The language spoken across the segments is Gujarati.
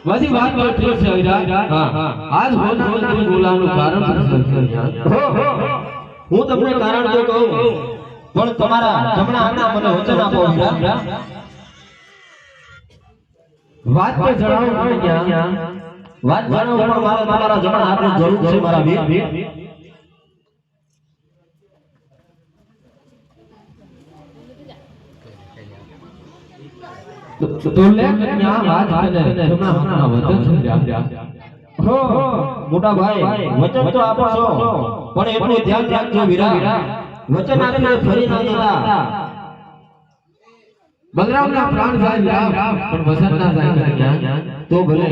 બધી વાત ઠીક છે વિરાટ. આજ હોના મંદિર બોલાવવાનું કારણ શું છે હું તમને કારણ તો કહું પણ તમારા જમણા હાથના મને વચન આપો વિરાટ. વાત તો જણાવો પણ ક્યાં વાત જાણો પણ મારે તમારા જમણા હાથની જરૂર છે મારા વીર. તો લે ક્યાં વાત કરે જમણા હાથના વચન સમજ્યા. હો મોટા ભાઈ વચન તો આપો છો પણ એટલું ધ્યાન રાખજો વિરાટ. વચન આપીને ફરી ના જતા. બલરામના પ્રાણ જાય રામ પણ વસન ના જાય ક્યાં. તો ભલે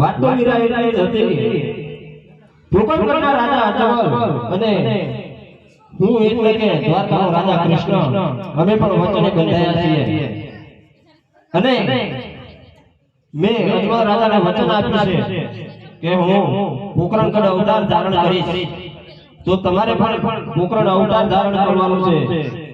વાત તો વીરા એટલી જ હતી. ભૂકંપના રાજા અજવલ અને હું એટલે કે દ્વારકાનો રાજા કૃષ્ણ અમે પણ વચને બંધાયા છીએ અને મેં અજવલ રાજાને વચન આપ્યું છે કે હું પોકરણગઢ અવતાર ધારણ કરીશ. તો તમારે પણ પોકરણ અવતાર ધારણ કરવાનું છે.